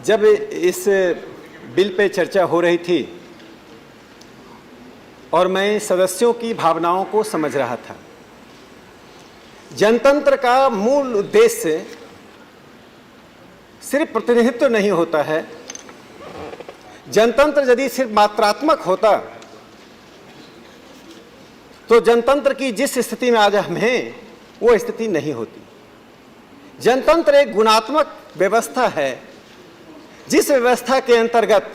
जब इस bill pay चर्चा हो रही थी और मैं सदस्यों की भावनाओं को समझ रहा था, जनतंत्र का मूल उद्देश्य सिर्फ प्रतिनिधित्व नहीं होता है। जनतंत्र यदि सिर्फ मात्रात्मक होता तो जनतंत्र की जिस स्थिति में आज हम हैं वो स्थिति नहीं होती। जनतंत्र एक गुणात्मक व्यवस्था है, जिस व्यवस्था के अंतर्गत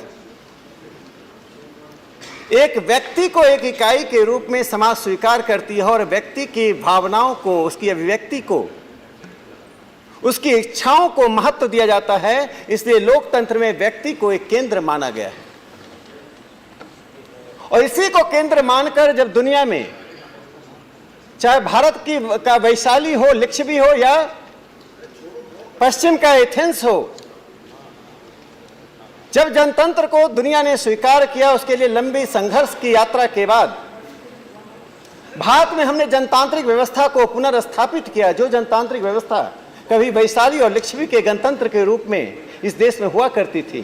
एक व्यक्ति को एक इकाई के रूप में समाज स्वीकार करती है और व्यक्ति की भावनाओं को, उसकी अभिव्यक्ति को, उसकी इच्छाओं को महत्व दिया जाता है। इसलिए लोकतंत्र में व्यक्ति को एक केंद्र माना गया है और इसी को केंद्र मानकर जब दुनिया में, चाहे भारत का वैशाली हो, लिच्छवी हो या पश्चिम का एथेंस हो, जब जनतंत्र को दुनिया ने स्वीकार किया, उसके लिए लंबी संघर्ष की यात्रा के बाद भारत में हमने जनतांत्रिक व्यवस्था को पुनर्स्थापित किया। जो जनतांत्रिक व्यवस्था कभी वैशाली और लिच्छवी के गणतंत्र के रूप में इस देश में हुआ करती थी,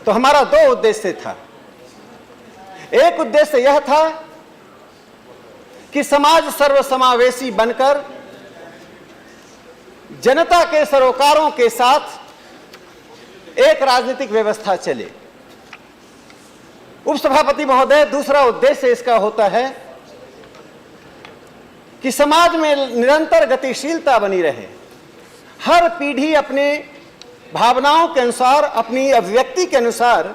तो हमारा दो उद्देश्य था। एक उद्देश्य यह था कि समाज सर्वसमावेशी बनकर जनता के सरोकारों के साथ एक राजनीतिक व्यवस्था चले। उपसभापति महोदय, दूसरा उद्देश्य इसका होता है कि समाज में निरंतर गतिशीलता बनी रहे। हर पीढ़ी अपने भावनाओं के अनुसार, अपनी अभिव्यक्ति के अनुसार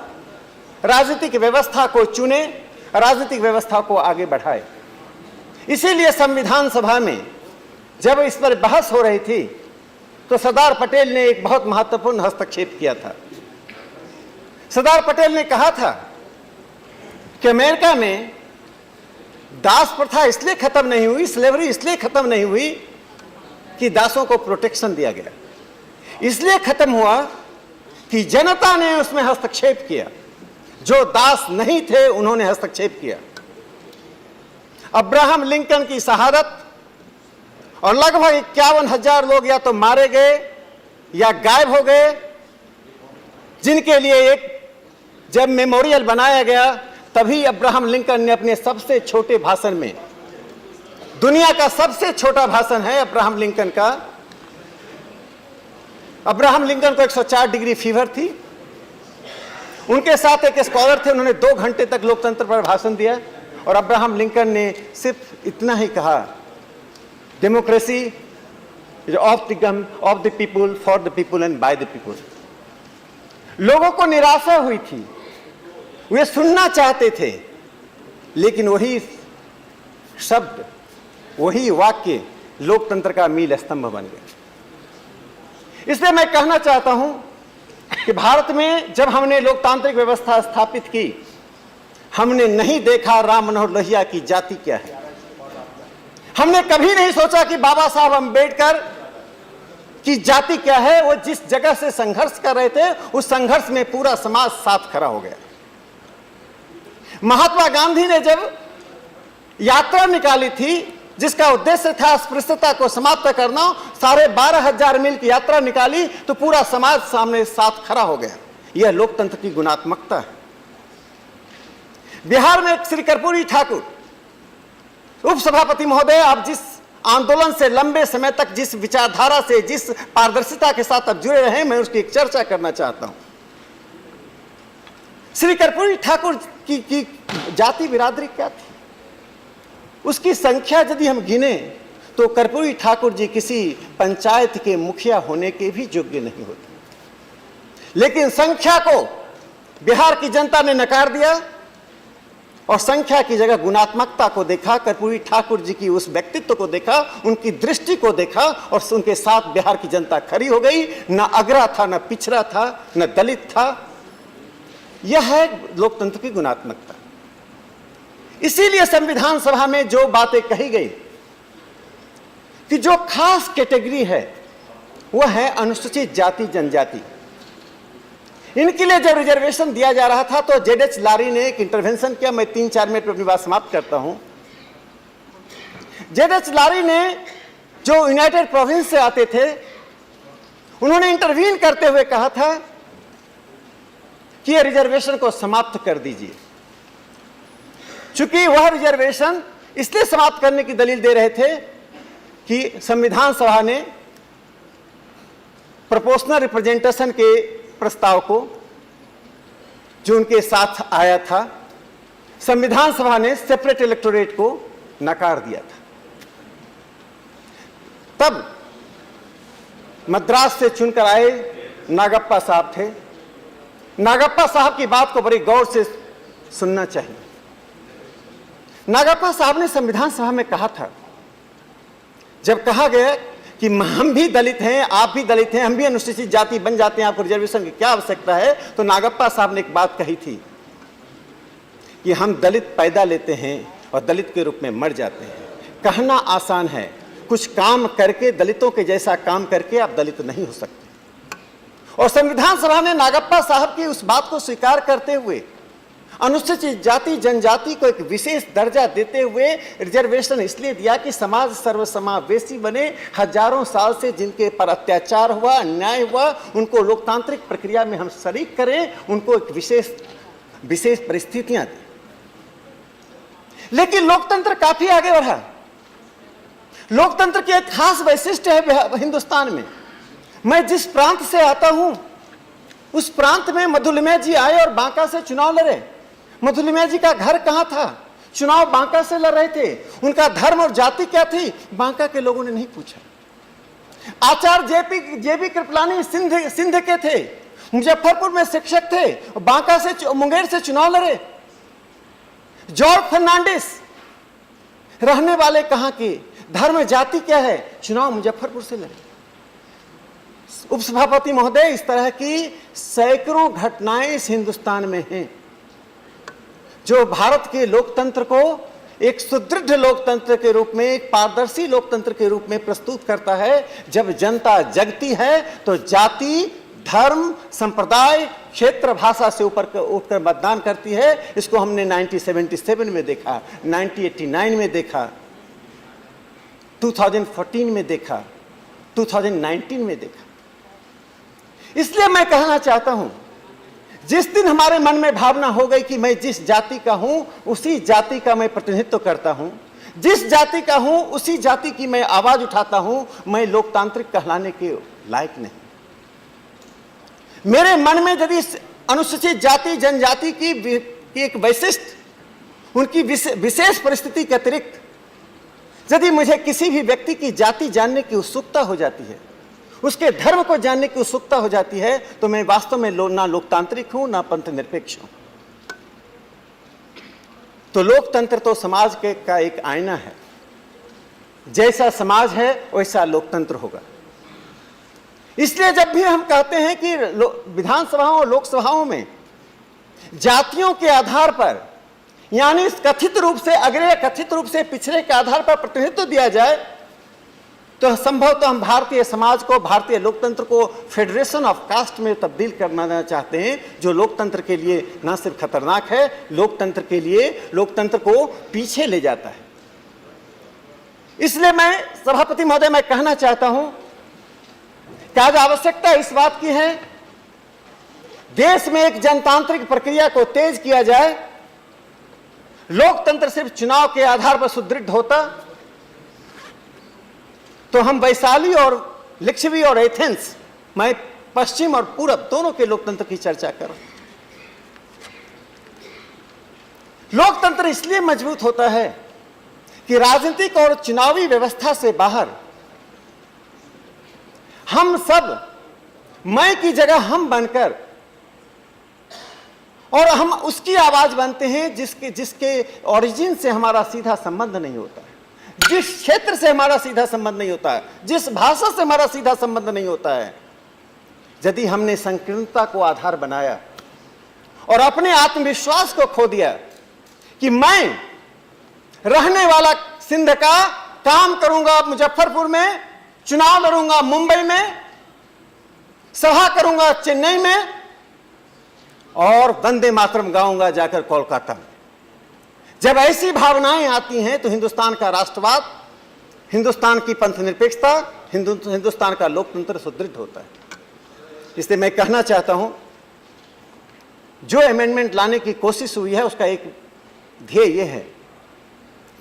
राजनीतिक व्यवस्था को चुने, राजनीतिक व्यवस्था को आगे बढ़ाए। इसीलिए संविधान सभा में जब इस पर बहस हो रही थी तो सरदार पटेल ने एक बहुत महत्वपूर्ण हस्तक्षेप किया था। सरदार पटेल ने कहा था कि अमेरिका में दास प्रथा इसलिए खत्म नहीं हुई, स्लेवरी इसलिए खत्म नहीं हुई कि दासों को प्रोटेक्शन दिया गया, इसलिए खत्म हुआ कि जनता ने उसमें हस्तक्षेप किया। जो दास नहीं थे उन्होंने हस्तक्षेप किया। अब्राहम लिंकन की शहादत और लगभग 51,000 लोग या तो मारे गए या गायब हो गए, जिनके लिए एक जब मेमोरियल बनाया गया तभी अब्राहम लिंकन ने अपने सबसे छोटे भाषण में, दुनिया का सबसे छोटा भाषण है अब्राहम लिंकन का। अब्राहम लिंकन को 104 डिग्री फीवर थी। उनके साथ एक स्कॉलर थे, उन्होंने 2 घंटे तक लोकतंत्र पर भाषण दिया और अब्राहम लिंकन ने सिर्फ इतना ही कहा, democracy is of the people, for the people and by the people. लोगों को निराशा हुई थी, वे सुनना चाहते थे, लेकिन वही शब्द, वही वाक्य लोकतंत्र का मील स्तंभ बन गया। इसलिए मैं कहना चाहता हूं कि भारत में जब हमने लोकतांत्रिक व्यवस्था स्थापित की, हमने नहीं देखा राम मनोहर लोहिया की जाति क्या है। हमने कभी नहीं सोचा कि बाबा साहब अंबेडकर की जाति क्या है। वो जिस जगह से संघर्ष कर रहे थे, उस संघर्ष में पूरा समाज साथ खड़ा हो गया। महात्मा गांधी ने जब यात्रा निकाली थी जिसका उद्देश्य था अस्पृश्यता को समाप्त करना, 12,500 मील की यात्रा निकाली तो पूरा समाज सामने साथ खड़ा हो गया। यह लोकतंत्र की गुणात्मकता है। बिहार में श्री कर्पूरी ठाकुर उपसभापति महोदय, आप जिस आंदोलन से लंबे समय तक, जिस विचारधारा से, जिस पारदर्शिता के साथ आप जुड़े रहे, मैं उसकी एक चर्चा करना चाहता हूं। श्री कर्पूरी ठाकुर की जाति बिरादरी क्या थी? उसकी संख्या यदि हम गिने तो कर्पूरी ठाकुर जी किसी पंचायत के मुखिया होने के भी योग्य नहीं होते। लेकिन संख्या को बिहार की जनता ने नकार दिया और संख्या की जगह गुणात्मकता को देखा, कर्पूरी ठाकुर जी की उस व्यक्तित्व को देखा, उनकी दृष्टि को देखा और उनके साथ बिहार की जनता खड़ी हो गई। न अगरा था, न पिछड़ा था, न दलित था। यह है लोकतंत्र की गुणात्मकता। इसीलिए संविधान सभा में जो बातें कही गई कि जो खास कैटेगरी है वह है अनुसूचित जाति जनजाति, इनके लिए जब रिजर्वेशन दिया जा रहा था तो जेड.एच. लारी ने एक इंटरवेंशन किया। मैं 3-4 मिनट में अपनी बात समाप्त करता हूं। जेड.एच. लारी ने, जो यूनाइटेड प्रोविंस से आते थे, उन्होंने इंटरवीन करते हुए कहा था कि यह रिजर्वेशन को समाप्त कर दीजिए। चूंकि वह रिजर्वेशन इसलिए समाप्त करने की दलील दे रहे थे कि संविधान सभा ने प्रोपोर्शनल रिप्रेजेंटेशन के प्रस्ताव को, जो उनके साथ आया था, संविधान सभा ने सेपरेट इलेक्टोरेट को नकार दिया था। तब मद्रास से चुनकर आए नागप्पा साहब थे। नागप्पा साहब की बात को बड़ी गौर से सुनना चाहिए। नागप्पा साहब ने संविधान सभा में कहा था, जब कहा गया कि हम भी दलित हैं, आप भी दलित हैं, हम भी अनुसूचित जाति बन जाते हैं, आपको रिजर्वेशन की क्या आवश्यकता है, तो नागप्पा साहब ने एक बात कही थी कि हम दलित पैदा लेते हैं और दलित के रूप में मर जाते हैं। कहना आसान है, कुछ काम करके, दलितों के जैसा काम करके आप दलित नहीं हो सकते। और संविधान सभा ने नागप्पा साहब की उस बात को स्वीकार करते हुए अनुसूचित जाति जनजाति को एक विशेष दर्जा देते हुए रिजर्वेशन इसलिए दिया कि समाज सर्वसमावेशी बने, हजारों साल से जिनके पर अत्याचार हुआ, अन्याय हुआ, उनको लोकतांत्रिक प्रक्रिया में हम शरीक करें, उनको एक विशेष परिस्थितियां दी। लेकिन लोकतंत्र काफी आगे बढ़ा। लोकतंत्र की एक खास वैशिष्ट्य है हिंदुस्तान में। मैं जिस प्रांत से आता हूं उस प्रांत में मधुलिमय जी आए और बांका से चुनाव लड़े। मधुलिमय जी का घर कहां था? चुनाव बांका से लड़ रहे थे। उनका धर्म और जाति क्या थी, बांका के लोगों ने नहीं पूछा। आचार्य जेबी कृपलानी सिंध के थे, मुजफ्फरपुर में शिक्षक थे, बांका से मुंगेर से चुनाव लड़े। जॉर्ज फर्नांडिस रहने वाले कहां के, धर्म जाति क्या है, चुनाव मुजफ्फरपुर से लड़े। उपसभापति महोदय, इस तरह की सैकड़ों घटनाएं इस हिंदुस्तान में हैं जो भारत के लोकतंत्र को एक सुदृढ़ लोकतंत्र के रूप में, एक पारदर्शी लोकतंत्र के रूप में प्रस्तुत करता है। जब जनता जगती है तो जाति, धर्म, संप्रदाय, क्षेत्र, भाषा से ऊपर उठकर मतदान करती है। इसको हमने 1977 में देखा, 1989 में देखा, 2014 में देखा, 2019 में देखा। इसलिए मैं कहना चाहता हूं, जिस दिन हमारे मन में भावना हो गई कि मैं जिस जाति का हूं उसी जाति का मैं प्रतिनिधित्व करता हूं, जिस जाति का हूं उसी जाति की मैं आवाज उठाता हूं, मैं लोकतांत्रिक कहलाने के लायक नहीं। मेरे मन में यदि अनुसूचित जाति जनजाति की एक वैशिष्ट, उनकी विशेष परिस्थिति के अतिरिक्त यदि मुझे किसी भी व्यक्ति की जाति जानने की उत्सुकता हो जाती है, उसके धर्म को जानने की उत्सुकता हो जाती है, तो मैं वास्तव में ना लोकतांत्रिक हूं ना पंथ निरपेक्ष हूं। तो लोकतंत्र तो समाज का एक आईना है। जैसा समाज है वैसा लोकतंत्र होगा। इसलिए जब भी हम कहते हैं कि विधानसभाओं और लोकसभाओं में जातियों के आधार पर, यानी कथित रूप से अग्रय, कथित रूप से पिछड़े के आधार पर प्रतिनिधित्व दिया जाए, तो संभवतः हम भारतीय समाज को, भारतीय लोकतंत्र को फेडरेशन ऑफ कास्ट में तब्दील करना चाहते हैं, जो लोकतंत्र के लिए ना सिर्फ खतरनाक है, लोकतंत्र के लिए, लोकतंत्र को पीछे ले जाता है। इसलिए मैं सभापति महोदय, मैं कहना चाहता हूं कि आज आवश्यकता इस बात की है, देश में एक जनतांत्रिक प्रक्रिया को तेज किया जाए। लोकतंत्र सिर्फ चुनाव के आधार पर सुदृढ़ होता तो हम वैशाली और लिच्छवी और एथेंस, मैं पश्चिम और पूरब दोनों के लोकतंत्र की चर्चा कर रहा हूं। लोकतंत्र इसलिए मजबूत होता है कि राजनीतिक और चुनावी व्यवस्था से बाहर हम सब मैं की जगह हम बनकर, और हम उसकी आवाज बनते हैं जिसके ओरिजिन से हमारा सीधा संबंध नहीं होता है, जिस क्षेत्र से हमारा सीधा संबंध नहीं होता है, जिस भाषा से हमारा सीधा संबंध नहीं होता है। यदि हमने संकीर्णता को आधार बनाया और अपने आत्मविश्वास को खो दिया कि मैं रहने वाला सिंध का, काम करूंगा मुजफ्फरपुर में, चुनाव लड़ूंगा मुंबई में, सभा करूंगा चेन्नई में और वंदे मातरम गाऊंगा जाकर कोलकाता में, जब ऐसी भावनाएं आती हैं तो हिंदुस्तान का राष्ट्रवाद, हिंदुस्तान की पंथ निरपेक्षता, हिंदुस्तान का लोकतंत्र सुदृढ़ होता है। इसलिए मैं कहना चाहता हूं जो अमेंडमेंट लाने की कोशिश हुई है उसका एक ध्येय यह है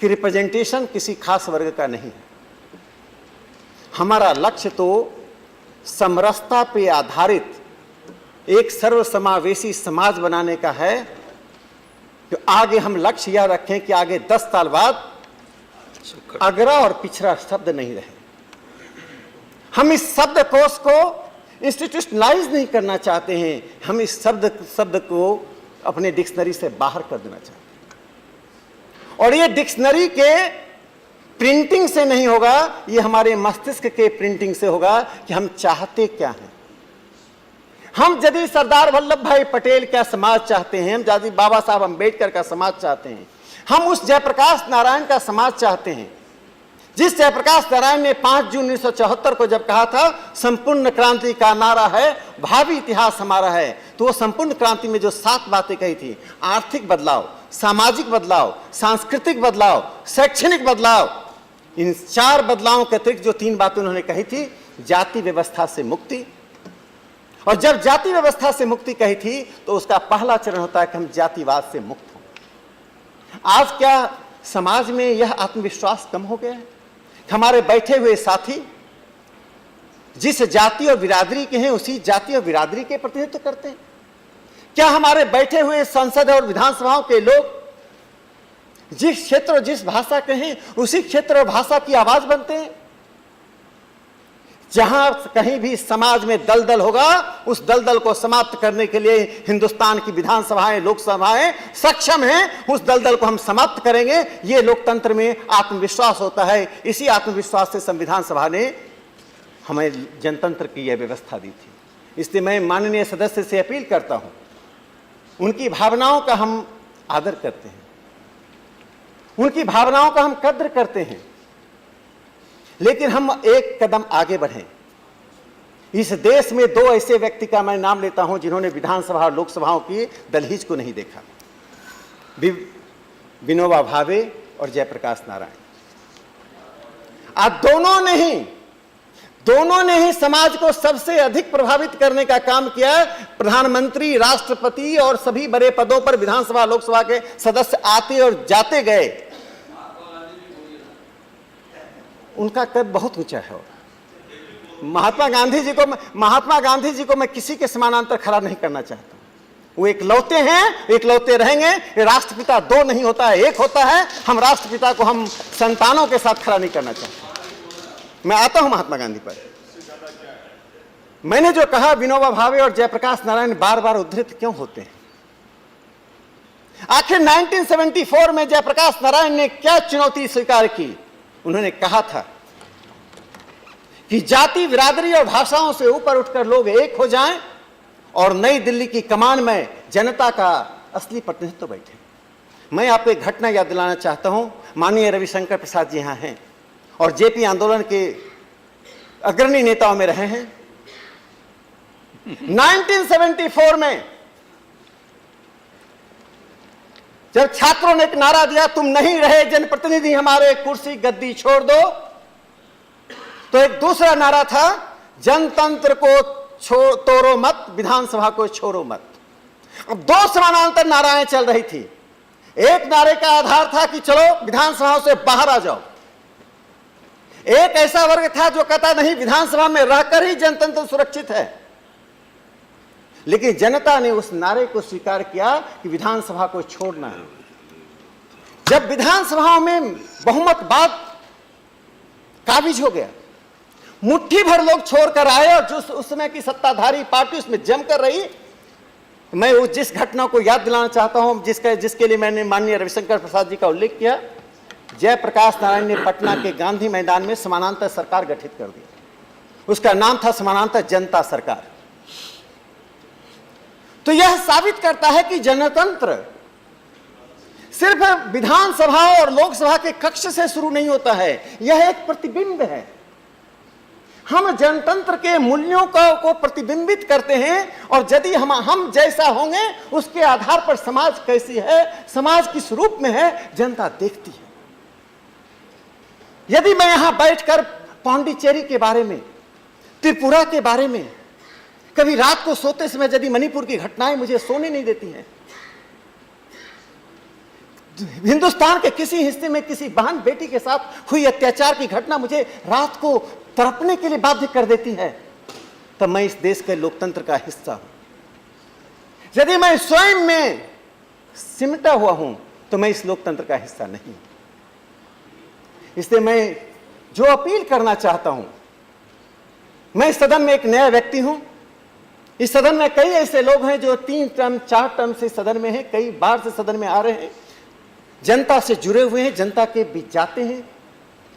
कि रिप्रेजेंटेशन किसी खास वर्ग का नहीं है। हमारा लक्ष्य तो समरसता पे आधारित एक सर्वसमावेशी समाज बनाने का है। तो आगे हम लक्ष्य यह रखें कि आगे 10 साल बाद अगरा और पिछड़ा शब्द नहीं रहे। हम इस शब्दकोश को इंस्टीट्यूशनलाइज नहीं करना चाहते हैं, हम इस शब्द को अपने डिक्शनरी से बाहर कर देना चाहते हैं। और ये डिक्शनरी के प्रिंटिंग से नहीं होगा, ये हमारे मस्तिष्क के प्रिंटिंग से होगा कि हम चाहते क्या हैं। हम यदि सरदार वल्लभ भाई पटेल का समाज चाहते हैं, हम यदि बाबा साहब अम्बेडकर का समाज चाहते हैं, हम उस जयप्रकाश नारायण का समाज चाहते हैं जिस जयप्रकाश नारायण ने 5 जून 1974 को जब कहा था संपूर्ण क्रांति का नारा है भावी इतिहास हमारा है, तो वो संपूर्ण क्रांति में जो 7 बातें कही थी, आर्थिक बदलाव, सामाजिक बदलाव, सांस्कृतिक बदलाव, शैक्षणिक बदलाव, इन 4 बदलावों के अतिरिक्त जो 3 बातें उन्होंने कही थी, जाति व्यवस्था से मुक्ति। और जब जाति व्यवस्था से मुक्ति कही थी तो उसका पहला चरण होता है कि हम जातिवाद से मुक्त हों। आज क्या समाज में यह आत्मविश्वास कम हो गया है? हमारे बैठे हुए साथी जिस जाति और बिरादरी के हैं उसी जाति और बिरादरी के प्रतिनिधित्व करते हैं। क्या हमारे बैठे हुए संसद और विधानसभाओं के लोग जिस क्षेत्र और जिस भाषा के हैं उसी क्षेत्र और भाषा की आवाज बनते हैं? जहां कहीं भी समाज में दलदल होगा उस दलदल को समाप्त करने के लिए हिंदुस्तान की विधानसभाएं, लोकसभाएं सक्षम हैं, उस दलदल को हम समाप्त करेंगे। ये लोकतंत्र में आत्मविश्वास होता है। इसी आत्मविश्वास से संविधान सभा ने हमें जनतंत्र की यह व्यवस्था दी थी। इसलिए मैं माननीय सदस्य से अपील करता हूं, उनकी भावनाओं का हम आदर करते हैं, उनकी भावनाओं का हम कद्र करते हैं, लेकिन हम एक कदम आगे बढ़ें। इस देश में 2 ऐसे व्यक्ति का मैं नाम लेता हूं जिन्होंने विधानसभा और लोकसभाओं की दहलीज को नहीं देखा, विनोबा भावे और जयप्रकाश नारायण। आज दोनों ने ही समाज को सबसे अधिक प्रभावित करने का काम किया। प्रधानमंत्री, राष्ट्रपति और सभी बड़े पदों पर विधानसभा लोकसभा के सदस्य आते और जाते गए। उनका कद बहुत ऊंचा है। महात्मा गांधी जी को मैं किसी के समानांतर खड़ा नहीं करना चाहता। वो एकलौते हैं, एकलौते रहेंगे। राष्ट्रपिता 2 नहीं होता है, 1 होता है। हम राष्ट्रपिता को हम संतानों के साथ खड़ा नहीं करना चाहते। मैं आता हूं महात्मा गांधी पर। मैंने जो कहा विनोबा भावे और जयप्रकाश नारायण बार बार उद्धृत क्यों होते हैं? आखिर 1974 में जयप्रकाश नारायण ने क्या चुनौती स्वीकार की? उन्होंने कहा था कि जाति, बिरादरी और भाषाओं से ऊपर उठकर लोग एक हो जाएं और नई दिल्ली की कमान में जनता का असली प्रतिनिधित्व बैठे। मैं आपको एक घटना याद दिलाना चाहता हूं। माननीय रविशंकर प्रसाद जी यहां हैं और जेपी आंदोलन के अग्रणी नेताओं में रहे हैं। 1974 में जब छात्रों ने एक नारा दिया, तुम नहीं रहे जनप्रतिनिधि, हमारे कुर्सी गद्दी छोड़ दो, तो एक दूसरा नारा था, जनतंत्र को तोड़ो मत, विधानसभा को छोड़ो मत। अब 2 समानांतर नाराएं चल रही थी। एक नारे का आधार था कि चलो विधानसभा से बाहर आ जाओ। एक ऐसा वर्ग था जो कहता नहीं, विधानसभा में रहकर ही जनतंत्र सुरक्षित है। लेकिन जनता ने उस नारे को स्वीकार किया कि विधानसभा को छोड़ना है। जब विधानसभाओं में बहुमत बात काबिज हो गया, मुट्ठी भर लोग छोड़कर आए और जो उस समय की सत्ताधारी पार्टी उसमें जमकर रही। मैं उस जिस घटना को याद दिलाना चाहता हूं, जिसके लिए मैंने माननीय रविशंकर प्रसाद जी का उल्लेख किया। जयप्रकाश नारायण ने पटना के गांधी मैदान में समानांतर सरकार गठित कर दी। उसका नाम था समानांतर जनता सरकार। तो यह साबित करता है कि जनतंत्र सिर्फ विधानसभा और लोकसभा के कक्ष से शुरू नहीं होता है, यह एक प्रतिबिंब है। हम जनतंत्र के मूल्यों को प्रतिबिंबित करते हैं और यदि हम जैसा होंगे उसके आधार पर समाज कैसी है, समाज किस रूप में है, जनता देखती है। यदि मैं यहां बैठकर पांडिचेरी के बारे में, त्रिपुरा के बारे में, कभी रात को सोते समय यदि मणिपुर की घटनाएं मुझे सोने नहीं देती हैं, हिंदुस्तान के किसी हिस्से में किसी बहन बेटी के साथ हुई अत्याचार की घटना मुझे रात को तड़पने के लिए बाध्य कर देती है, तब मैं इस देश के लोकतंत्र का हिस्सा हूं। यदि मैं स्वयं में सिमटा हुआ हूं तो मैं इस लोकतंत्र का हिस्सा नहीं। इसलिए मैं जो अपील करना चाहता हूं, मैं इस सदन में एक नया व्यक्ति हूं। इस सदन में कई ऐसे लोग हैं जो 3 टर्म 4 टर्म से सदन में हैं, कई बार से सदन में आ रहे हैं, जनता से जुड़े हुए हैं, जनता के बीच जाते हैं,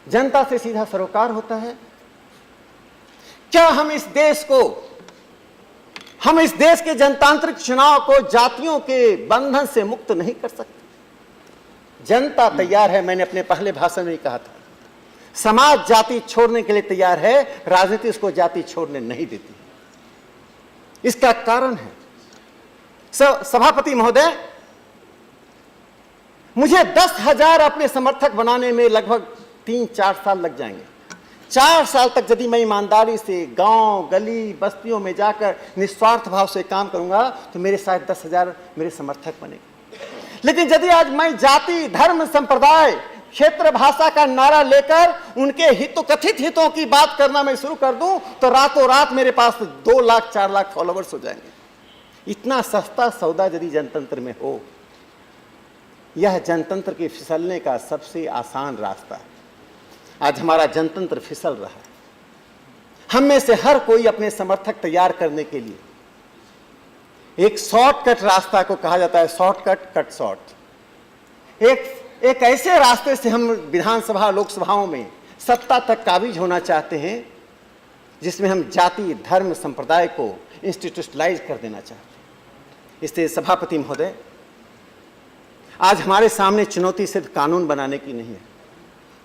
जनता से सीधा सरोकार होता है। क्या हम इस देश के जनतांत्रिक चुनाव को जातियों के बंधन से मुक्त नहीं कर सकते? जनता तैयार है, मैंने अपने पहले भाषण में कहा था। समाज जाति छोड़ने के लिए तैयार है, राजनीति उसको जाति छोड़ने नहीं देती। इसका कारण है, सभापति महोदय, मुझे 10,000 अपने समर्थक बनाने में लगभग 3-4 साल लग जाएंगे। 4 साल तक यदि मैं ईमानदारी से गांव गली बस्तियों में जाकर निस्वार्थ भाव से काम करूंगा तो मेरे शायद 10,000 मेरे समर्थक बनेंगे। लेकिन यदि आज मैं जाति धर्म संप्रदाय क्षेत्र भाषा का नारा लेकर उनके कथित हितों की बात करना मैं शुरू कर दूं तो रातों रात मेरे पास 2 लाख 4 लाख फॉलोवर्स हो जाएंगे। इतना सस्ता सौदा यदि जनतंत्र में हो, यह जनतंत्र के फिसलने का सबसे आसान रास्ता है। आज हमारा जनतंत्र फिसल रहा है। हम में से हर कोई अपने समर्थक तैयार करने के लिए एक शॉर्टकट रास्ता को कहा जाता है, शॉर्टकट कट शॉर्ट। एक ऐसे रास्ते से हम विधानसभा लोकसभाओं में सत्ता तक काबिज होना चाहते हैं जिसमें हम जाति धर्म संप्रदाय को इंस्टीट्यूशनलाइज कर देना चाहते हैं। इसलिए सभापति महोदय, आज हमारे सामने चुनौती सिर्फ कानून बनाने की नहीं है,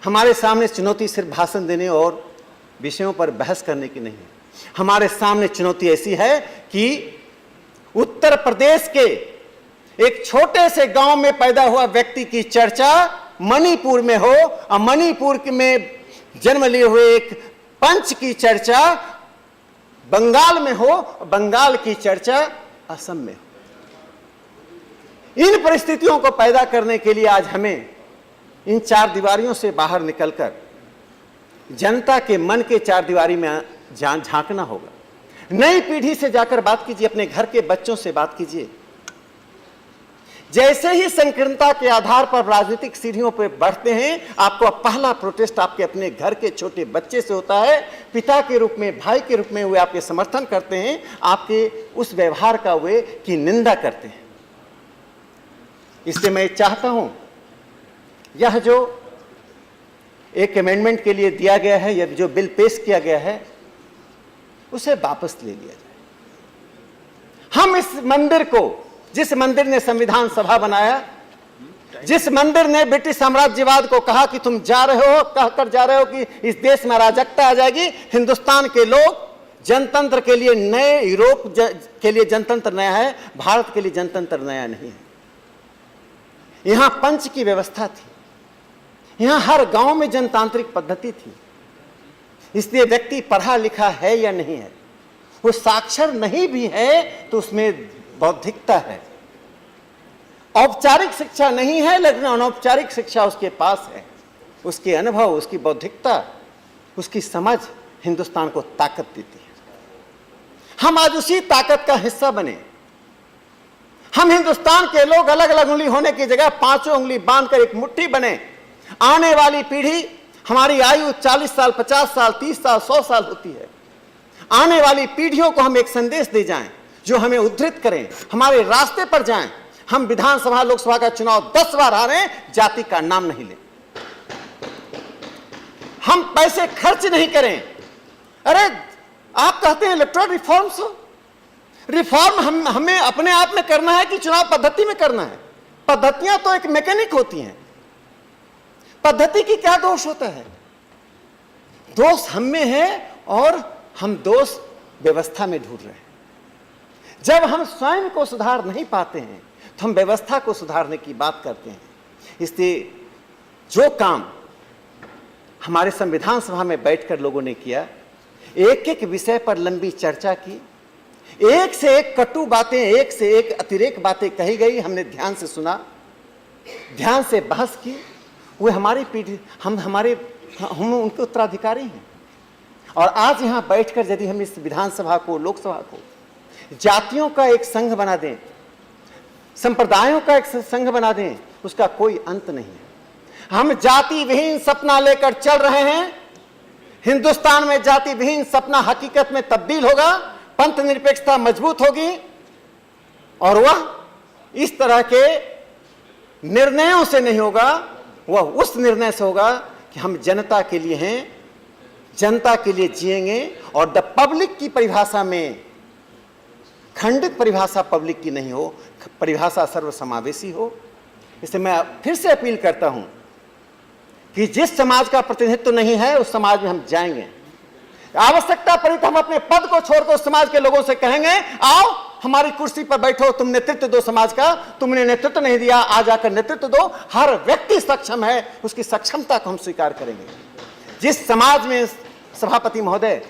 हमारे सामने चुनौती सिर्फ भाषण देने और विषयों पर बहस करने की नहीं है। हमारे सामने चुनौती ऐसी है कि उत्तर प्रदेश के एक छोटे से गांव में पैदा हुआ व्यक्ति की चर्चा मणिपुर में हो और मणिपुर में जन्म लिए हुए एक पंच की चर्चा बंगाल में हो, बंगाल की चर्चा असम में हो। इन परिस्थितियों को पैदा करने के लिए आज हमें इन 4 दीवारियों से बाहर निकलकर जनता के मन के 4 दीवारी में झांकना होगा। नई पीढ़ी से जाकर बात कीजिए, अपने घर के बच्चों से बात कीजिए। जैसे ही संकीर्णता के आधार पर राजनीतिक सीढ़ियों पर बढ़ते हैं, आपको पहला प्रोटेस्ट आपके अपने घर के छोटे बच्चे से होता है। पिता के रूप में, भाई के रूप में वे आपके समर्थन करते हैं, आपके उस व्यवहार का वे की निंदा करते हैं। इसलिए मैं चाहता हूं यह जो एक अमेंडमेंट के लिए दिया गया है, यह जो बिल पेश किया गया है, उसे वापस ले लिया जाए। हम इस मंदिर को, जिस मंदिर ने संविधान सभा बनाया, जिस मंदिर ने ब्रिटिश साम्राज्यवाद को कहा कि तुम जा रहे हो, कहकर जा रहे हो कि इस देश में अराजकता आ जाएगी, हिंदुस्तान के लोग जनतंत्र के लिए नए, यूरोप के लिए जनतंत्र नया है, भारत के लिए जनतंत्र नया नहीं है। यहां पंच की व्यवस्था थी, यहां हर गांव में जनतांत्रिक पद्धति थी। इसलिए व्यक्ति पढ़ा लिखा है या नहीं है, वो साक्षर नहीं भी है तो उसमें बौद्धिकता है। औपचारिक शिक्षा नहीं है लेकिन अनौपचारिक शिक्षा उसके पास है। उसके अनुभव, उसकी बौद्धिकता, उसकी समझ हिंदुस्तान को ताकत देती है। हम आज उसी ताकत का हिस्सा बने। हम हिंदुस्तान के लोग अलग अलग उंगली होने की जगह 5 उंगली बांधकर एक मुट्ठी बने। आने वाली पीढ़ी, हमारी आयु 40 साल 50 साल 30 साल 100 साल होती है। आने वाली पीढ़ियों को हम एक संदेश दे जाएं जो हमें उद्धृत करें, हमारे रास्ते पर जाएं। हम विधानसभा लोकसभा का चुनाव 10 बार हारे, जाति का नाम नहीं लें। हम पैसे खर्च नहीं करें। अरे आप कहते हैं इलेक्टोरल रिफॉर्म्स, रिफॉर्म हमें अपने आप में करना है कि चुनाव पद्धति में करना है? पद्धतियां तो एक मैकेनिक होती हैं। पद्धति की क्या दोष होता है? दोष हम में है और हम दोष व्यवस्था में ढूंढ रहे हैं। जब हम स्वयं को सुधार नहीं पाते हैं तो हम व्यवस्था को सुधारने की बात करते हैं। इसलिए जो काम हमारे संविधान सभा में बैठकर लोगों ने किया, एक एक विषय पर लंबी चर्चा की, एक से एक कटु बातें, एक से एक अतिरेक बातें कही गई, हमने ध्यान से सुना, ध्यान से बहस की। वे हमारी पीढ़ी, हम उनके उत्तराधिकारी हैं। और आज यहां बैठकर यदि हम इस विधानसभा को, लोकसभा को जातियों का एक संघ बना दें, संप्रदायों का एक संघ बना दें, उसका कोई अंत नहीं है। हम जाति विहीन सपना लेकर चल रहे हैं। हिंदुस्तान में जाति विहीन सपना हकीकत में तब्दील होगा, पंथ निरपेक्षता मजबूत होगी, और वह इस तरह के निर्णयों से नहीं होगा, वह उस निर्णय से होगा कि हम जनता के लिए हैं, जनता के लिए जिएंगे। और द पब्लिक की परिभाषा में खंडित परिभाषा पब्लिक की नहीं हो, परिभाषा सर्वसमावेशी हो। इसलिए मैं फिर से अपील करता हूं कि जिस समाज का प्रतिनिधित्व नहीं है उस समाज में हम जाएंगे। आवश्यकता पड़ी तो हम अपने पद को छोड़कर उस समाज के लोगों से कहेंगे, आओ हमारी कुर्सी पर बैठो, तुम नेतृत्व दो समाज का, तुमने नेतृत्व नहीं दिया, आ जाकर नेतृत्व दो। हर व्यक्ति सक्षम है, उसकी सक्षमता को हम स्वीकार करेंगे। जिस समाज में सभापति महोदय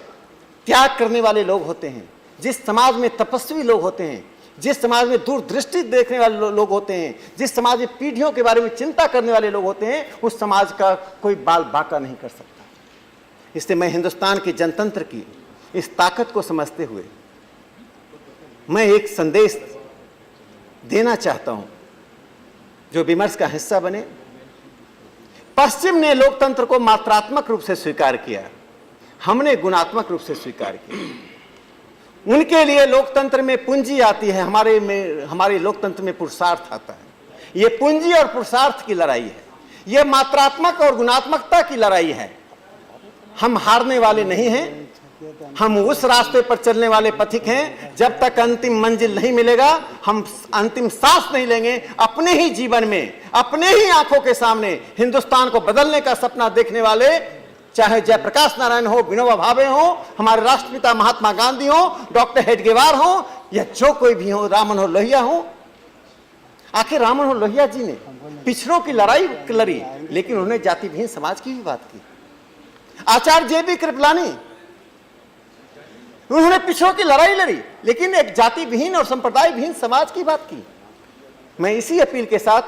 त्याग करने वाले लोग होते हैं, जिस समाज में तपस्वी लोग होते हैं, जिस समाज में दूरदृष्टि देखने वाले लोग होते हैं, जिस समाज में पीढ़ियों के बारे में चिंता करने वाले लोग होते हैं, उस समाज का कोई बाल बांका नहीं कर सकता। इसलिए मैं हिंदुस्तान के जनतंत्र की इस ताकत को समझते हुए मैं एक संदेश देना चाहता हूं जो विमर्श का हिस्सा बने। पश्चिम ने लोकतंत्र को मात्रात्मक रूप से स्वीकार किया, हमने गुणात्मक रूप से स्वीकार किया। उनके लिए लोकतंत्र में पूंजी आती है, हमारे लोकतंत्र में पुरुषार्थ आता है। ये पूंजी और पुरुषार्थ की लड़ाई है, ये मात्रात्मक और गुणात्मकता की लड़ाई है। हम हारने वाले नहीं हैं, हम उस रास्ते पर चलने वाले पथिक हैं। जब तक अंतिम मंजिल नहीं मिलेगा, हम अंतिम सांस नहीं लेंगे। अपने ही जीवन में, अपने ही आंखों के सामने हिंदुस्तान को बदलने का सपना देखने वाले, चाहे जयप्रकाश नारायण हो, विनोबा भावे हो, हमारे राष्ट्रपिता महात्मा गांधी हो, डॉक्टर हेडगेवार हो, या जो कोई भी हो, राम मनोहर लोहिया हो। आखिर राम मनोहर लोहिया जी ने पिछड़ों की लड़ाई लड़ी, लेकिन उन्होंने जाति विहीन समाज की भी बात की। आचार्य जे.बी. कृपलानी, उन्होंने पिछड़ों की लड़ाई लड़ी, लेकिन एक जाति विहीन और संप्रदाय विहीन समाज की बात की। मैं इसी अपील के साथ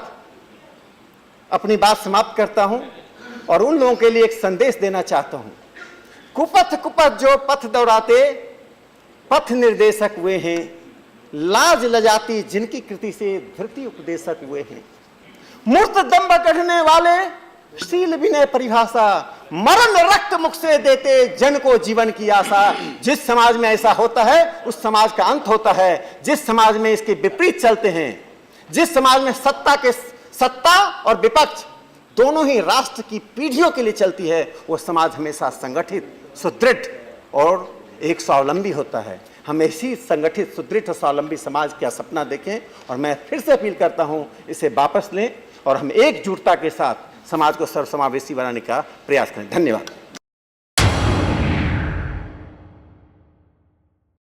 अपनी बात समाप्त करता हूं और उन लोगों के लिए एक संदेश देना चाहता हूं। कुपथ जो पथ दौड़ाते, पथ निर्देशक वे हैं, लाज लजाती जिनकी कृति से धृति उपदेशक वे हैं। मूर्त दंभ गढ़ने वाले, शील विनय परिभाषा, मरण रक्त मुख से देते जन को जीवन की आशा। जिस समाज में ऐसा होता है उस समाज का अंत होता है। जिस समाज में इसके विपरीत चलते हैं, जिस समाज में सत्ता और विपक्ष दोनों ही राष्ट्र की पीढ़ियों के लिए चलती है, वो समाज हमेशा संगठित, सुदृढ़ और एक स्वावलंबी होता है। हम ऐसी संगठित, सुदृढ़ और स्वावलंबी समाज का सपना देखें। और मैं फिर से अपील करता हूं, इसे वापस लें और हम एकजुटता के साथ समाज को सर्वसमावेशी बनाने का प्रयास करें। धन्यवाद।